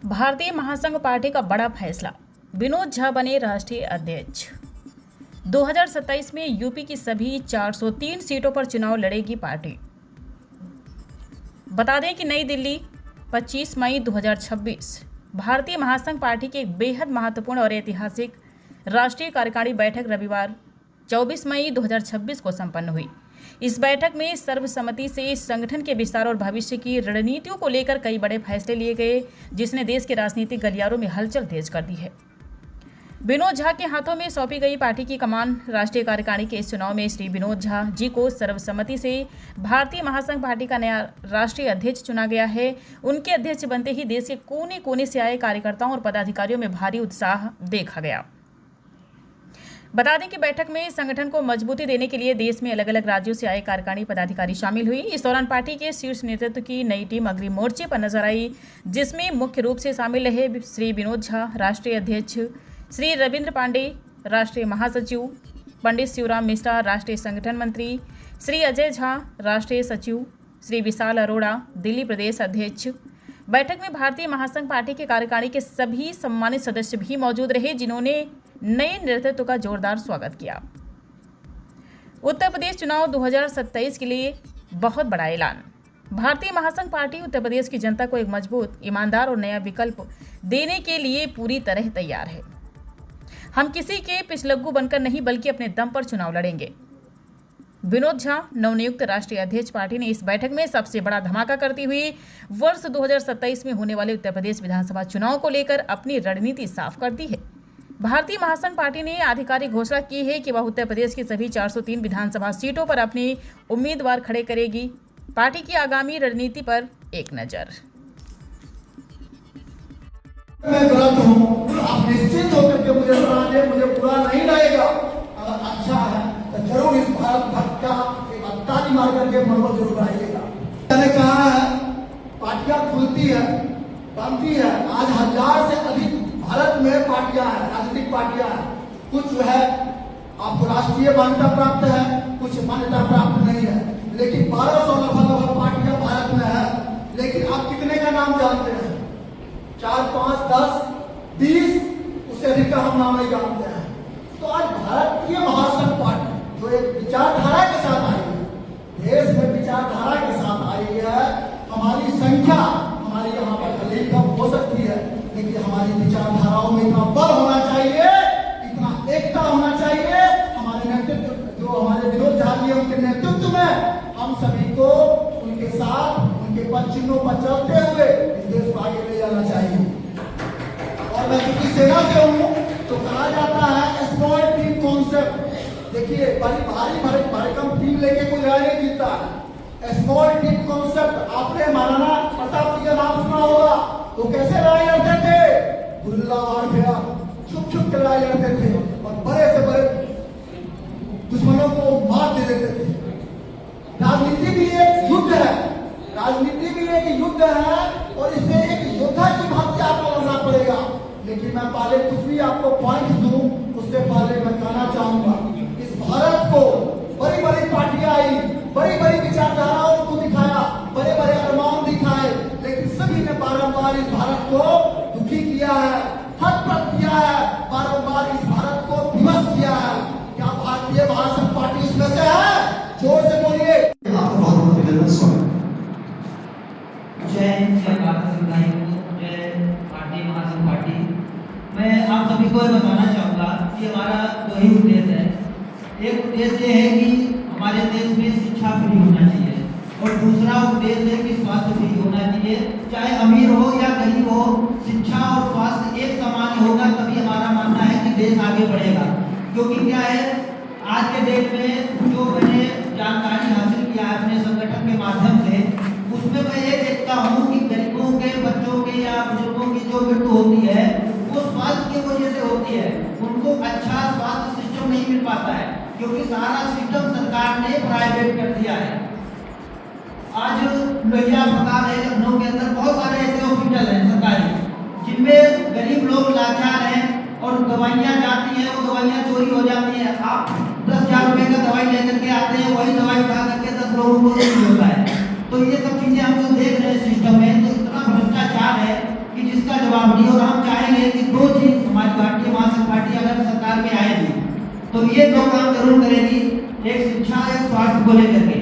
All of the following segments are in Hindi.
भारतीय महासंघ पार्टी का बड़ा फैसला, विनोद झा बने राष्ट्रीय अध्यक्ष। 2027 में यूपी की सभी 403 सीटों पर चुनाव लड़ेगी पार्टी। बता दें कि नई दिल्ली 25 मई 2026 भारतीय महासंघ पार्टी की एक बेहद महत्वपूर्ण और ऐतिहासिक राष्ट्रीय कार्यकारिणी बैठक रविवार 24 मई 2026 को संपन्न हुई। इस बैठक में सर्वसम्मति से संगठन के विस्तार और भविष्य की रणनीतियों को लेकर कई बड़े फैसले लिए गए, जिसने देश के राजनीतिक गलियारों में हलचल तेज कर दी है। विनोद झा के हाथों में सौंपी गई पार्टी की कमान। राष्ट्रीय कार्यकारिणी के इस चुनाव में श्री विनोद झा जी को सर्वसम्मति से भारतीय महासंघ पार्टी का नया राष्ट्रीय अध्यक्ष चुना गया है। उनके अध्यक्ष बनते ही देश के कोने कोने से आए कार्यकर्ताओं और पदाधिकारियों में भारी उत्साह देखा गया। बता दें कि बैठक में संगठन को मजबूती देने के लिए देश में अलग अलग राज्यों से आए कार्यकारिणी पदाधिकारी शामिल हुई। इस दौरान पार्टी के शीर्ष नेतृत्व की नई टीम अग्रिम मोर्चे पर नजर आई, जिसमें मुख्य रूप से शामिल रहे श्री विनोद झा राष्ट्रीय अध्यक्ष, श्री रविंद्र पांडे राष्ट्रीय महासचिव, पंडित शिवराम मिश्रा राष्ट्रीय संगठन मंत्री, श्री अजय झा राष्ट्रीय सचिव, श्री विशाल अरोड़ा दिल्ली प्रदेश अध्यक्ष। बैठक में भारतीय महासंघ पार्टी के कार्यकारिणी के सभी सम्मानित सदस्य भी मौजूद रहे, जिन्होंने नए नेतृत्व का जोरदार स्वागत किया। उत्तर प्रदेश चुनाव 2027 के लिए बहुत बड़ा ऐलान। भारतीय महासंघ पार्टी उत्तर प्रदेश की जनता को एक मजबूत, ईमानदार और नया विकल्प देने के लिए पूरी तरह तैयार है। हम किसी के पिछलग्गू बनकर नहीं, बल्कि अपने दम पर चुनाव लड़ेंगे। विनोद झा नवनियुक्त राष्ट्रीय अध्यक्ष पार्टी ने इस बैठक में सबसे बड़ा धमाका करती हुई वर्ष 2027 में होने वाले उत्तर प्रदेश विधानसभा चुनाव को लेकर अपनी रणनीति साफ कर दी है। भारतीय महासंघ पार्टी ने आधिकारिक घोषणा की है कि वह उत्तर प्रदेश की सभी 403 विधानसभा सीटों पर अपने उम्मीदवार खड़े करेगी। पार्टी की आगामी रणनीति पर एक नजर। मैं गलत हूं, आप निश्चित होकर के मुझे सुनाइए, मुझे बुरा नहीं लगेगा। अगर अच्छा है तो जरूर इस भारत भक्त का एक ताली मार करके मनोबल जरूर आइएगा। मैंने कहा है, पार्टियां खुलती है, बनती है। आज 1000 से अधिक भारत में पार्टियां हैं, राजनीतिक पार्टियां हैं। कुछ जो है आपको राष्ट्रीय मान्यता प्राप्त है, कुछ मान्यता प्राप्त नहीं है, लेकिन 1200 लगभग पार्टियां भारत में है। लेकिन आप कितने का नाम जानते हैं? 4, 5, 10, 20, उससे अधिक का हम नाम नहीं जानते हैं। तो आज भारतीय महासंघ पार्टी जो एक विचारधारा के साथ आई है, देश में विचारधारा के साथ आई है। हमारी संख्या हमारी यहाँ पर भले कम हो सकती है, लेकिन हमारी विचारधाराओं में इतना बल होना चाहिए, इतना एकता होना चाहिए। हमारे नेतृत्व जो हमारे विनोद झा जी उनके नेतृत्व में हम सभी को उनके साथ उनके पद चिन्हों पर चलते हुए इस देश को आगे ले जाना चाहिए। और मैं चूंकि सेना से हूँ तो कहा जाता है स्मॉल टीम कॉन्सेप्ट। देखिए, बड़ी भारी भरकम टीम लेके कोई लड़ाई नहीं जीतता। स्मॉल टीम कॉन्सेप्ट आपने महाराणा प्रताप जी का नाम सुना होगा। तो कैसे लड़ाई लड़ते थे? गुल्ला मार फेरा, छुप छुप के लड़ाई लड़ते थे और बड़े से बड़े दुश्मनों को मार दे देते थे। राजनीति भी एक युद्ध है, राजनीति भी एक युद्ध है और इससे एक योद्धा की भांति आपको लड़ना पड़ेगा। लेकिन मैं पहले कुछ भी आपको पॉइंट दूं, उससे पहले मैं कहना चाहूंगा, इस भारत को बड़ी बड़ी पार्टियां आई, बड़ी बड़ी विचारधाराओं को दिखाया, बड़े बड़े अरमान दिखाए, लेकिन सभी ने बारंबार इस भारत को दुखी किया है, हतप्रभ किया है, बारंबार इस भारत को विवश किया है। क्या भारतीय महासंघ पार्टी इसमें से है? जोर से बोलिए। आपका बहुत बहुत धन्यवाद। स्वागत। जय भारतीय महासंघ पार्टी। मैं आप सभी को बताना चाहूँगा कि हमारा दो ही उद्देश्य है। एक उद्देश्य है कि हमारे देश में शिक्षा फ्री होना चाहिए और दूसरा उद्देश्य है कि स्वास्थ्य फ्री होना चाहिए। चाहे अमीर हो या गरीब हो, शिक्षा और स्वास्थ्य एक समान होगा, तभी हमारा मानना है कि देश आगे बढ़ेगा। क्योंकि क्या है, आज के डेट में जो मैंने जानकारी हासिल किया है अपने संगठन के माध्यम से, उसमें मैं ये देखता हूँ कि गरीबों के बच्चों के या बुजुर्गों की जो मृत्यु होती है वो स्वास्थ्य की वजह से होती है। उनको अच्छा स्वास्थ्य सिस्टम नहीं मिल पाता है, क्योंकि सारा सिस्टम सरकार ने प्राइवेट कर दिया है। आज लोहिया अस्पताल है लखनऊ के अंदर, बहुत सारे ऐसे हॉस्पिटल हैं सरकारी, जिनमें गरीब लोग लाचार हैं और दवाइयाँ जाती हैं, वो दवाइयाँ चोरी हो जाती हैं। आप 10,000 रुपये का दवाई लेकर के आते हैं, वही दवाई उठा करके 10 लोगों को नहीं होता है। तो ये सब चीजें हम जो देख रहे हैं सिस्टम में, तो इतना भ्रष्टाचार है है कि जिसका जवाब नहीं, और हम चाहेंगे कि दो चीज हमारी भारतीय महाजन पार्टी अगर सरकार में आएगी तो ये दो काम जरूर करेगी, एक शिक्षा, एक स्वास्थ्य को लेकर के।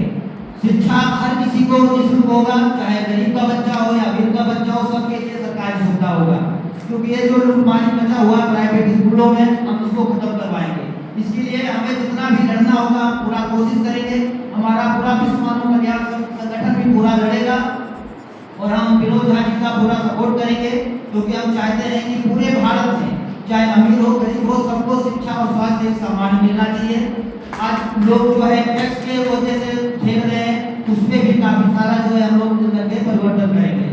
शिक्षा हर किसी को निःशुल्क होगा, चाहे गरीब का बच्चा हो या अमीर का बच्चा हो, सबके लिए सरकारी सुविधा होगा, क्योंकि ये जो लूटमारी मचा हुआ प्राइवेट स्कूलों में हम उसको खत्म करवाएंगे। इसके लिए हमें जितना भी लड़ना होगा पूरा कोशिश करेंगे, हमारा पूरा विश्व मानव कल्याण संगठन भी पूरा लड़ेगा और हम विनोद झा जी का पूरा सपोर्ट करेंगे, क्योंकि हम चाहते हैं कि पूरे भारत में चाहे अमीर हो गरीब हो सबको शिक्षा और स्वास्थ्य एक समान मिलना चाहिए। आज लोग जो है टैक्स के वजह से खेल रहे हैं, उसमें भी काफी सारा जो है हम लोग करके परिवर्तन करेंगे,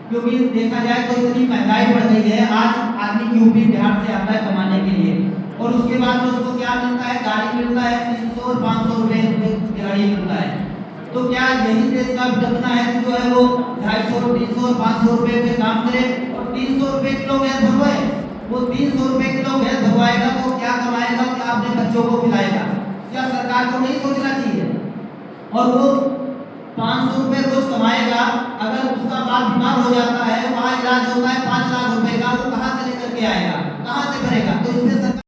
क्योंकि देखा जाए तो इतनी महंगाई बढ़ गई है। आज आदमी यूपी बिहार से आता है कमाने के लिए और उसके बाद में उसको क्या मिलता है, गाड़ी मिलता है 300 और 500 रुपए गाड़ी मिलता है। तो क्या यही देश का विडंबना है कि जो है वो 250, 300 और 500 रुपए पे काम करे और 300 रुपए किलो गैस भरवाए? वो 300 रुपए किलो गैस भरवाएगा तो क्या कमाएगा, क्या अपने बच्चों को खिलाएगा? क्या सरकार को नहीं सोचना चाहिए? और वो 500 रुपए रोज कमाएगा, अगर उसका बाप बीमार हो जाता है, वहाँ इलाज होता है 5 लाख रुपए का, वो कहाँ से लेकर के आएगा, कहाँ से भरेगा? तो इसमें